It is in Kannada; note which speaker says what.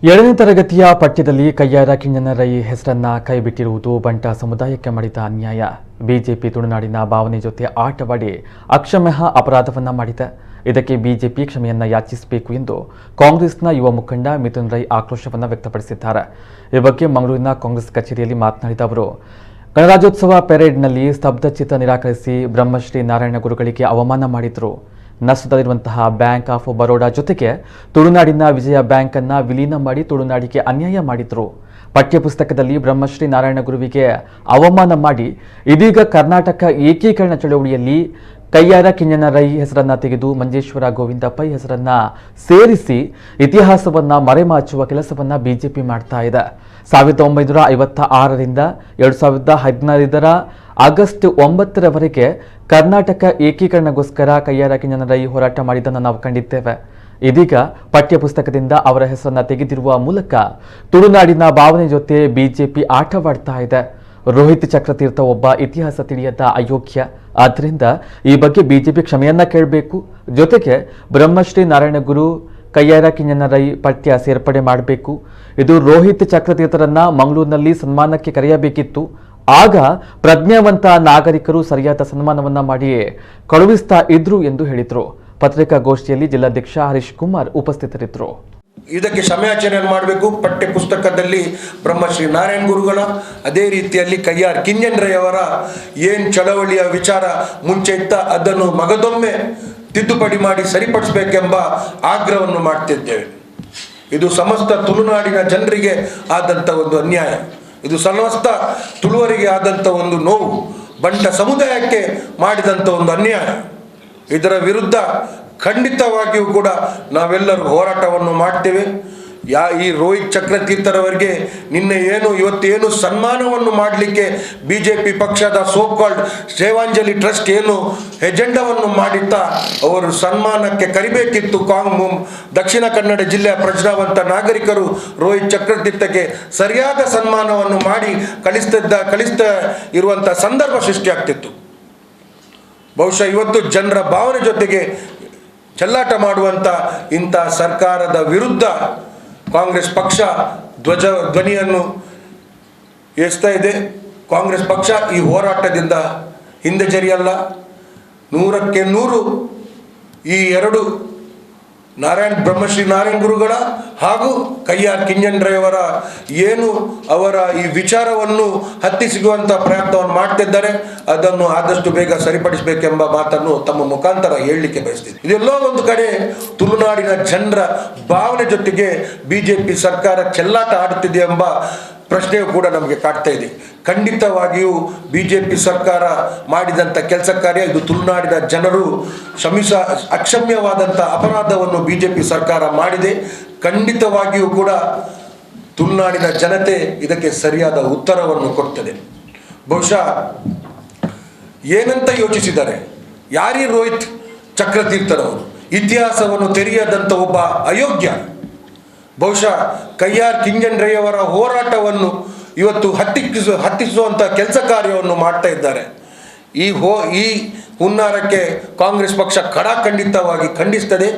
Speaker 1: ಏಳನೇ ತರಗತಿಯ ಪಠ್ಯದಲ್ಲಿ ಕಯ್ಯಾರ ಕಿಞ್ಞಣ್ಣ ರೈ ಹೆಸರನ್ನ ಕೈಬಿಟ್ಟಿರುವುದು ಬಂಟ ಸಮುದಾಯಕ್ಕೆ ಮಾಡಿದ ಅನ್ಯಾಯ. ಬಿಜೆಪಿ ತುಳುನಾಡಿನ ಭಾವನೆ ಜೊತೆ ಆಟವಾಡಿ ಅಕ್ಷಮ್ಯ ಅಪರಾಧವನ್ನ ಮಾಡಿದೆ. ಇದಕ್ಕೆ ಬಿಜೆಪಿ ಕ್ಷಮೆಯನ್ನ ಯಾಚಿಸಬೇಕು ಎಂದು ಕಾಂಗ್ರೆಸ್ನ ಯುವ ಮುಖಂಡ ಮಿಥುನ್ ರೈ ಆಕ್ರೋಶವನ್ನು ವ್ಯಕ್ತಪಡಿಸಿದ್ದಾರೆ. ಈ ಬಗ್ಗೆ ಮಂಗಳೂರಿನ ಕಾಂಗ್ರೆಸ್ ಕಚೇರಿಯಲ್ಲಿ ಮಾತನಾಡಿದ ಅವರು, ಗಣರಾಜ್ಯೋತ್ಸವ ಪೆರೇಡ್ನಲ್ಲಿ ಸ್ತಬ್ಧಚಿತ್ತ ನಿರಾಕರಿಸಿ ಬ್ರಹ್ಮಶ್ರೀ ನಾರಾಯಣ ಗುರುಗಳಿಗೆ ಅವಮಾನ ಮಾಡಿದರು. ನಷ್ಟದಲ್ಲಿರುವಂತಹ ಬ್ಯಾಂಕ್ ಆಫ್ ಬರೋಡಾ ಜೊತೆಗೆ ತುಳುನಾಡಿನ ವಿಜಯ ಬ್ಯಾಂಕ್ ಅನ್ನ ವಿಲೀನ ಮಾಡಿ ತುಳುನಾಡಿಗೆ ಅನ್ಯಾಯ ಮಾಡಿದ್ರು. ಪಠ್ಯಪುಸ್ತಕದಲ್ಲಿ ಬ್ರಹ್ಮಶ್ರೀ ನಾರಾಯಣ ಗುರುವಿಗೆ ಅವಮಾನ ಮಾಡಿ ಇದೀಗ ಕರ್ನಾಟಕ ಏಕೀಕರಣ ಚಳವಳಿಯಲ್ಲಿ ಕಯ್ಯಾರ ಕಿಞ್ಞಣ್ಣ ರೈ ಹೆಸರನ್ನ ತೆಗೆದು ಮಂಜೇಶ್ವರ ಗೋವಿಂದ ಪೈ ಹೆಸರನ್ನ ಸೇರಿಸಿ ಇತಿಹಾಸವನ್ನ ಮರೆಮಾಚುವ ಕೆಲಸವನ್ನ ಬಿಜೆಪಿ ಮಾಡ್ತಾ ಇದೆ. 1956ರಿಂದ 2015ರ ಆಗಸ್ಟ್ 9ರವರೆಗೆ ಕರ್ನಾಟಕ ಏಕೀಕರಣಗೋಸ್ಕರ ಕಯ್ಯಾರ ಕಿಞ್ಞಣ್ಣ ರೈ ಹೋರಾಟ ಮಾಡಿದ್ದನ್ನು ನಾವು ಕಂಡಿದ್ದೇವೆ. ಇದೀಗ ಪಠ್ಯಪುಸ್ತಕದಿಂದ ಅವರ ಹೆಸರನ್ನ ತೆಗೆದಿರುವ ಮೂಲಕ ತುಳುನಾಡಿನ ಭಾವನೆ ಜೊತೆ ಬಿಜೆಪಿ ಆಟವಾಡ್ತಾ ಇದೆ. ರೋಹಿತ್ ಚಕ್ರತೀರ್ಥ ಒಬ್ಬ ಇತಿಹಾಸ ತಿಳಿಯದ ಅಯೋಗ್ಯ. ಆದ್ದರಿಂದ ಈ ಬಗ್ಗೆ ಬಿಜೆಪಿ ಕ್ಷಮೆಯನ್ನ ಕೇಳಬೇಕು. ಜೊತೆಗೆ ಬ್ರಹ್ಮಶ್ರೀ ನಾರಾಯಣ ಗುರು ಕಯ್ಯಾರ ಕಿಞ್ಞಣ್ಣ ರೈ ಪಠ್ಯ ಸೇರ್ಪಡೆ ಮಾಡಬೇಕು. ಇದು ರೋಹಿತ್ ಚಕ್ರತೀರ್ಥರನ್ನ ಮಂಗಳೂರಿನಲ್ಲಿ ಸನ್ಮಾನಕ್ಕೆ ಕರೆಯಬೇಕಿತ್ತು. ಆಗ ಪ್ರಜ್ಞಾವಂತ ನಾಗರಿಕರು ಸರಿಯಾದ ಸನ್ಮಾನವನ್ನ ಮಾಡಿ ಕಳುಹಿಸ್ತಾ ಇದ್ರು ಎಂದು ಹೇಳಿದ್ರು. ಪತ್ರಿಕಾಗೋಷ್ಠಿಯಲ್ಲಿ ಜಿಲ್ಲಾಧ್ಯಕ್ಷ ಹರೀಶ್ ಕುಮಾರ್ ಉಪಸ್ಥಿತರಿದ್ದರು.
Speaker 2: ಇದಕ್ಕೆ ಕ್ಷಮೆಯಾಚರಣೆ ಮಾಡಬೇಕು. ಪಠ್ಯ ಪುಸ್ತಕದಲ್ಲಿ ಬ್ರಹ್ಮಶ್ರೀ ನಾರಾಯಣ ಗುರುಗಳ, ಅದೇ ರೀತಿಯಲ್ಲಿ ಕಯ್ಯಾರ ಕಿಞ್ಞಣ್ಣ ರೈ ಅವರ ಏನು ಚಳವಳಿಯ ವಿಚಾರ ಮುಂಚೆ ಇತ್ತ ಅದನ್ನು ಮಗದೊಮ್ಮೆ ತಿದ್ದುಪಡಿ ಮಾಡಿ ಸರಿಪಡಿಸಬೇಕೆಂಬ ಆಗ್ರಹವನ್ನು ಮಾಡ್ತಿದ್ದೇವೆ. ಇದು ಸಮಸ್ತ ತುಳುನಾಡಿನ ಜನರಿಗೆ ಆದಂಥ ಒಂದು ಅನ್ಯಾಯ. ಇದು ಸಮಸ್ತ ತುಳುವರಿಗೆ ಆದಂಥ ಒಂದು ನೋವು, ಬಂಟ ಸಮುದಾಯಕ್ಕೆ ಮಾಡಿದಂಥ ಒಂದು ಅನ್ಯಾಯ. ಇದರ ವಿರುದ್ಧ ಖಂಡಿತವಾಗಿಯೂ ಕೂಡ ನಾವೆಲ್ಲರೂ ಹೋರಾಟವನ್ನು ಮಾಡ್ತೇವೆ. ಈ ರೋಹಿತ್ ಚಕ್ರತೀರ್ಥರವರಿಗೆ ನಿನ್ನೆ ಇವತ್ತೇನು ಸನ್ಮಾನವನ್ನು ಮಾಡಲಿಕ್ಕೆ ಬಿಜೆಪಿ ಪಕ್ಷದ ಸೋಕಾಲ್ಡ್ ಸೇವಾಂಜಲಿ ಟ್ರಸ್ಟ್ ಏನು ಎಜೆಂಡಾವನ್ನು ಮಾಡಿತ್ತಾ ಅವರು ಸನ್ಮಾನಕ್ಕೆ ಕರಿಬೇಕಿತ್ತು. ದಕ್ಷಿಣ ಕನ್ನಡ ಜಿಲ್ಲೆಯ ಪ್ರಜ್ಞಾವಂತ ನಾಗರಿಕರು ರೋಹಿತ್ ಚಕ್ರತೀರ್ಥಕ್ಕೆ ಸರಿಯಾದ ಸನ್ಮಾನವನ್ನು ಮಾಡಿ ಕಳಿಸ್ತಾ ಇರುವಂಥ ಸಂದರ್ಭ ಸೃಷ್ಟಿಯಾಗ್ತಿತ್ತು. ಬಹುಶಃ ಇವತ್ತು ಜನರ ಭಾವನೆ ಜೊತೆಗೆ ಚೆಲ್ಲಾಟ ಮಾಡುವಂಥ ಇಂಥ ಸರ್ಕಾರದ ವಿರುದ್ಧ ಕಾಂಗ್ರೆಸ್ ಪಕ್ಷ ಧ್ವನಿಯನ್ನು ಏರಿಸ್ತಾ ಇದೆ. ಕಾಂಗ್ರೆಸ್ ಪಕ್ಷ ಈ ಹೋರಾಟದಿಂದ ಹಿಂದೆ ಜರಿಯಲ್ಲ. 100ಕ್ಕೆ 100 ಈ ಎರಡು ಬ್ರಹ್ಮಶ್ರೀ ನಾರಾಯಣ ಗುರುಗಳ ಹಾಗೂ ಕಯ್ಯಾರ ಕಿಞ್ಞಣ್ಣ ರೈ ಅವರ ಅವರ ಈ ವಿಚಾರವನ್ನು ಹತ್ತಿಸಿಗುವಂಥ ಪ್ರಯತ್ನವನ್ನು ಮಾಡ್ತಿದ್ದಾರೆ. ಅದನ್ನು ಆದಷ್ಟು ಬೇಗ ಸರಿಪಡಿಸಬೇಕೆಂಬ ಮಾತನ್ನು ತಮ್ಮ ಮುಖಾಂತರ ಹೇಳಲಿಕ್ಕೆ ಬಯಸ್ತಿದೆ. ಇದೆಲ್ಲೋ ಒಂದು ಕಡೆ ತುಳುನಾಡಿನ ಜನರ ಭಾವನೆ ಜೊತೆಗೆ ಬಿಜೆಪಿ ಸರ್ಕಾರ ಚೆಲ್ಲಾಟ ಆಡುತ್ತಿದೆ ಎಂಬ ಪ್ರಶ್ನೆಯೂ ಕೂಡ ನಮಗೆ ಕಾಡ್ತಾ ಇದೆ. ಖಂಡಿತವಾಗಿಯೂ ಬಿಜೆಪಿ ಸರ್ಕಾರ ಮಾಡಿದಂಥ ಕೆಲಸ ಕಾರ್ಯ ಇದು ತುಳುನಾಡಿನ ಜನರು ಅಕ್ಷಮ್ಯವಾದಂಥ ಅಪರಾಧವನ್ನು ಬಿಜೆಪಿ ಸರ್ಕಾರ ಮಾಡಿದೆ. ಖಂಡಿತವಾಗಿಯೂ ಕೂಡ ತುಳುನಾಡಿನ ಜನತೆ ಇದಕ್ಕೆ ಸರಿಯಾದ ಉತ್ತರವನ್ನು ಕೊಡ್ತದೆ. ಬಹುಶಃ ಏನಂತ ಯೋಚಿಸಿದ್ದಾರೆ, ಯಾರೀ ರೋಹಿತ್ ಚಕ್ರತೀರ್ಥರವರು? ಇತಿಹಾಸವನ್ನು ತೆರೆಯದಂಥ ಒಬ್ಬ ಅಯೋಗ್ಯ. ಬಹುಶಃ ಕಯ್ಯಾರ ಕಿಞ್ಞಣ್ಣ ರೈ ಅವರ ಹೋರಾಟವನ್ನು ಇವತ್ತು ಹತ್ತಿಸುವಂಥ ಕೆಲಸ ಕಾರ್ಯವನ್ನು ಮಾಡ್ತಾ ಇದ್ದಾರೆ. ಈ ಹುನ್ನಾರಕ್ಕೆ ಕಾಂಗ್ರೆಸ್ ಪಕ್ಷ ಖಡಾಖಂಡಿತವಾಗಿ ಖಂಡಿಸ್ತದೆ.